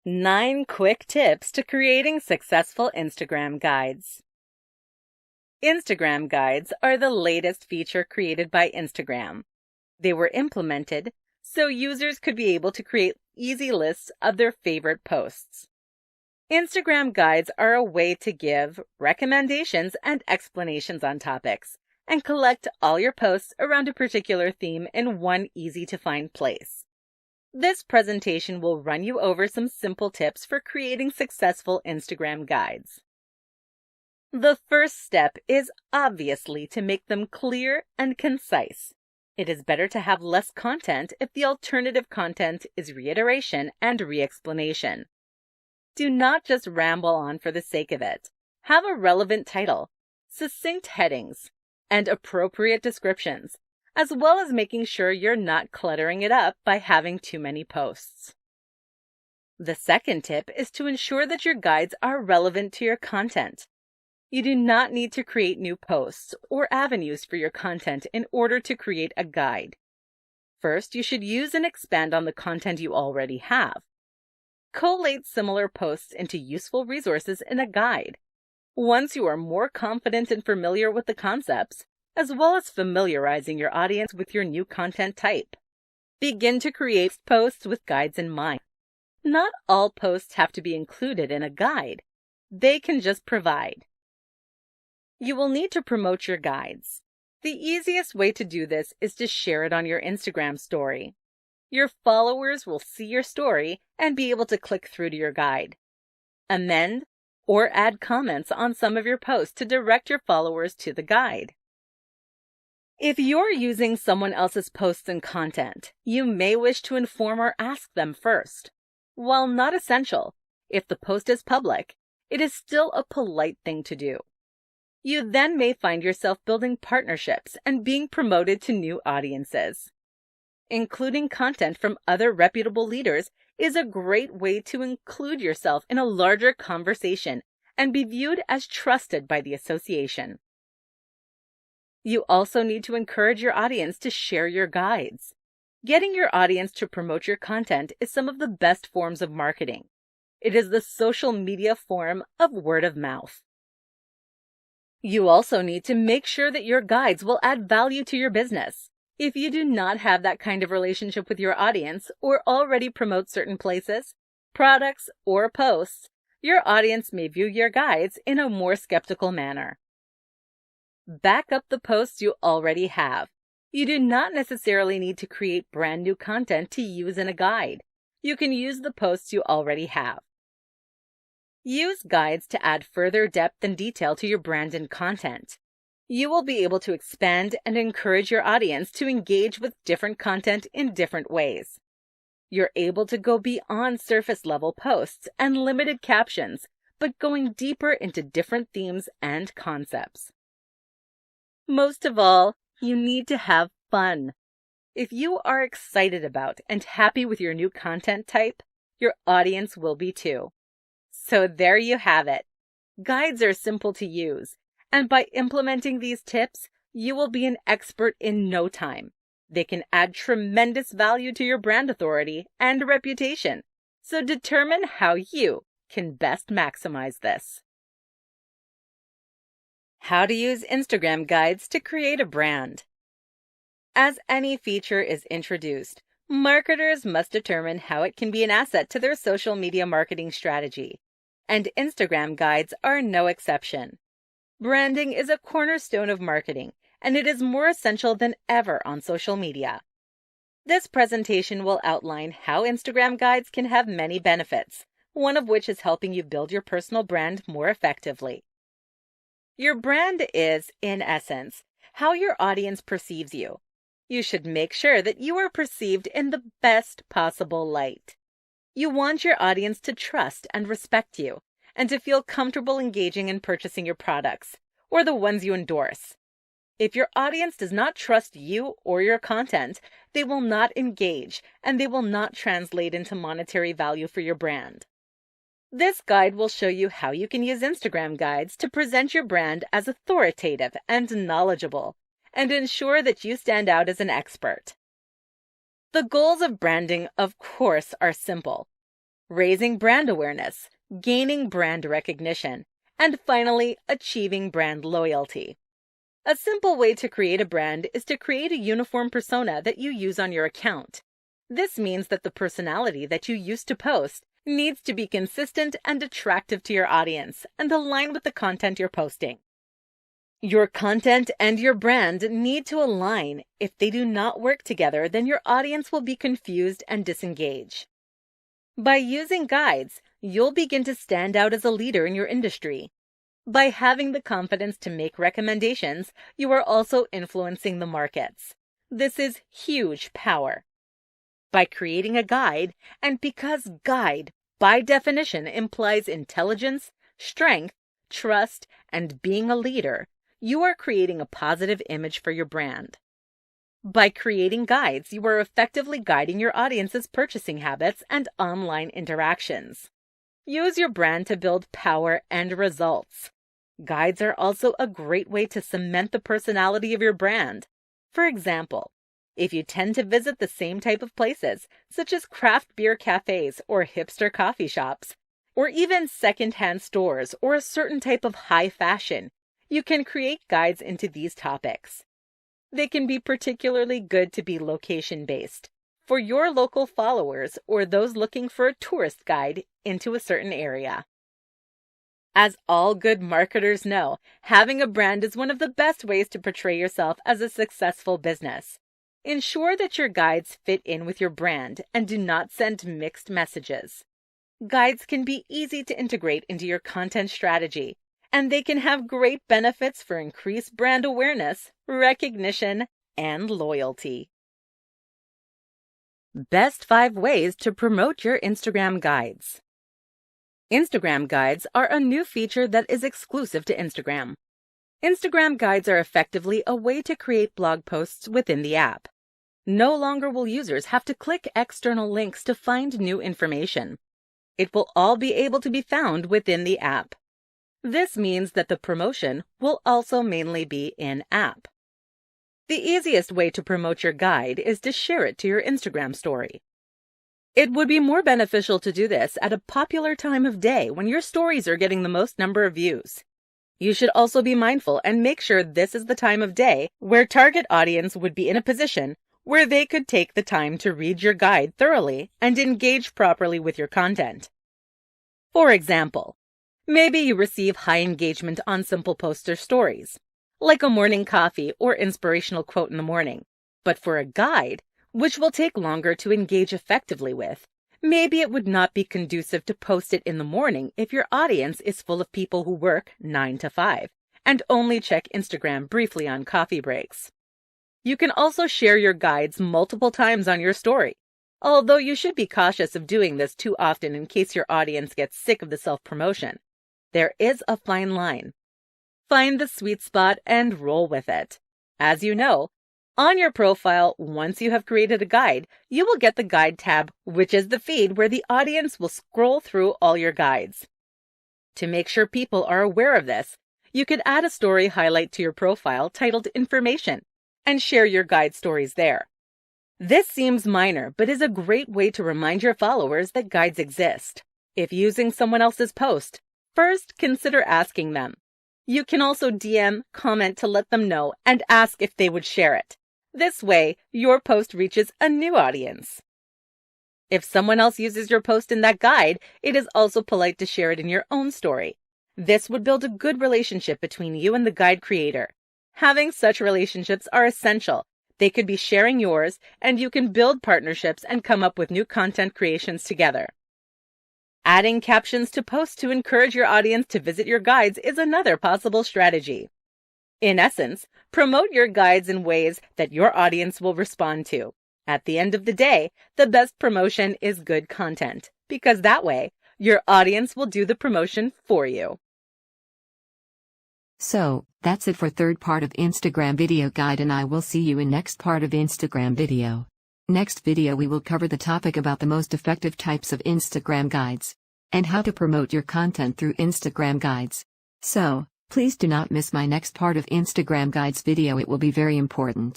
9 quick tips to creating successful Instagram guides. Instagram guides are the latest feature created by Instagram. They were implemented so users could be able to create easy lists of their favorite posts. Instagram guides are a way to give recommendations and explanations on topics and collect all your posts around a particular theme in one easy-to-find place. This presentation will run you over some simple tips for creating successful Instagram guides. The first step is obviously to make them clear and concise. It is better to have less content if the alternative content is reiteration and re-explanation. Do not just ramble on for the sake of it. Have a relevant title, succinct headings, and appropriate descriptions, as well as making sure you're not cluttering it up by having too many posts. The second tip is to ensure that your guides are relevant to your content. You do not need to create new posts or avenues for your content in order to create a guide. First, you should use and expand on the content you already have. Collate similar posts into useful resources in a guide. Once you are more confident and familiar with the concepts, as well as familiarizing your audience with your new content type, begin to create posts with guides in mind. Not all posts have to be included in a guide. They can just provide. You will need to promote your guides. The easiest way to do this is to share it on your Instagram story. Your followers will see your story and be able to click through to your guide. Amend or add comments on some of your posts to direct your followers to the guide. If you're using someone else's posts and content, you may wish to inform or ask them first. While not essential, if the post is public, it is still a polite thing to do. You then may find yourself building partnerships and being promoted to new audiences. Including content from other reputable leaders is a great way to include yourself in a larger conversation and be viewed as trusted by the association. You also need to encourage your audience to share your guides. Getting your audience to promote your content is some of the best forms of marketing. It is the social media form of word of mouth. You also need to make sure that your guides will add value to your business. If you do not have that kind of relationship with your audience or already promote certain places, products, or posts, your audience may view your guides in a more skeptical manner. Back up the posts you already have. You do not necessarily need to create brand new content to use in a guide. You can use the posts you already have. Use guides to add further depth and detail to your brand and content. You will be able to expand and encourage your audience to engage with different content in different ways. You're able to go beyond surface-level posts and limited captions, but going deeper into different themes and concepts. Most of all, you need to have fun. If you are excited about and happy with your new content type, your audience will be too. So there you have it. Guides are simple to use, and by implementing these tips, you will be an expert in no time. They can add tremendous value to your brand authority and reputation, so determine how you can best maximize this. How to use Instagram guides to create a brand. As any feature is introduced, marketers must determine how it can be an asset to their social media marketing strategy, and Instagram guides are no exception. Branding is a cornerstone of marketing, and it is more essential than ever on social media. This presentation will outline how Instagram guides can have many benefits, one of which is helping you build your personal brand more effectively. Your brand is, in essence, how your audience perceives you. You should make sure that you are perceived in the best possible light. You want your audience to trust and respect you, and to feel comfortable engaging and purchasing your products, or the ones you endorse. If your audience does not trust you or your content, they will not engage, and they will not translate into monetary value for your brand. This guide will show you how you can use Instagram guides to present your brand as authoritative and knowledgeable, and ensure that you stand out as an expert. The goals of branding, of course, are simple. raising brand awareness, gaining brand recognition, and finally, achieving brand loyalty. A simple way to create a brand is to create a uniform persona that you use on your account. This means that the personality that you use to post needs to be consistent and attractive to your audience and align with the content you're posting. Your content and your brand need to align. If they do not work together, then your audience will be confused and disengage. By using guides, you'll begin to stand out as a leader in your industry. By having the confidence to make recommendations, you are also influencing the markets. This is huge power. By creating a guide, and because guide, by definition, implies intelligence, strength, trust, and being a leader, you are creating a positive image for your brand. By creating guides, you are effectively guiding your audience's purchasing habits and online interactions. Use your brand to build power and results. Guides are also a great way to cement the personality of your brand. For example, if you tend to visit the same type of places, such as craft beer cafes or hipster coffee shops, or even secondhand stores or a certain type of high fashion, you can create guides into these topics. They can be particularly good to be location-based, for your local followers or those looking for a tourist guide into a certain area. As all good marketers know, having a brand is one of the best ways to portray yourself as a successful business. Ensure that your guides fit in with your brand and do not send mixed messages. Guides can be easy to integrate into your content strategy, and they can have great benefits for increased brand awareness, recognition, and loyalty. Best 5 ways to promote your Instagram guides. Instagram guides are a new feature that is exclusive to Instagram. Instagram guides are effectively a way to create blog posts within the app. No longer will users have to click external links to find new information. It will all be able to be found within the app. This means that the promotion will also mainly be in-app. The easiest way to promote your guide is to share it to your Instagram story. It would be more beneficial to do this at a popular time of day when your stories are getting the most number of views. You should also be mindful and make sure this is the time of day where target audience would be in a position where they could take the time to read your guide thoroughly and engage properly with your content. For example, maybe you receive high engagement on simple posts or stories, like a morning coffee or inspirational quote in the morning. But for a guide, which will take longer to engage effectively with, maybe it would not be conducive to post it in the morning if your audience is full of people who work 9 to 5 and only check Instagram briefly on coffee breaks. You can also share your guides multiple times on your story, although you should be cautious of doing this too often in case your audience gets sick of the self-promotion. There is a fine line. Find the sweet spot and roll with it. As you know, on your profile, once you have created a guide, you will get the Guide tab, which is the feed where the audience will scroll through all your guides. To make sure people are aware of this, you could add a story highlight to your profile titled Information and share your guide stories there. This seems minor, but is a great way to remind your followers that guides exist. If using someone else's post, first consider asking them. You can also DM, comment to let them know, and ask if they would share it. This way, your post reaches a new audience. If someone else uses your post in that guide, it is also polite to share it in your own story. This would build a good relationship between you and the guide creator. Having such relationships are essential. They could be sharing yours, and you can build partnerships and come up with new content creations together. Adding captions to posts to encourage your audience to visit your guides is another possible strategy. In essence, promote your guides in ways that your audience will respond to. At the end of the day, the best promotion is good content, because that way, your audience will do the promotion for you. So, that's it for third part of Instagram video guide, and I will see you in next part of Instagram video. Next video we will cover the topic about the most effective types of Instagram guides and how to promote your content through Instagram guides. So, please do not miss my next part of Instagram guides video, it will be very important.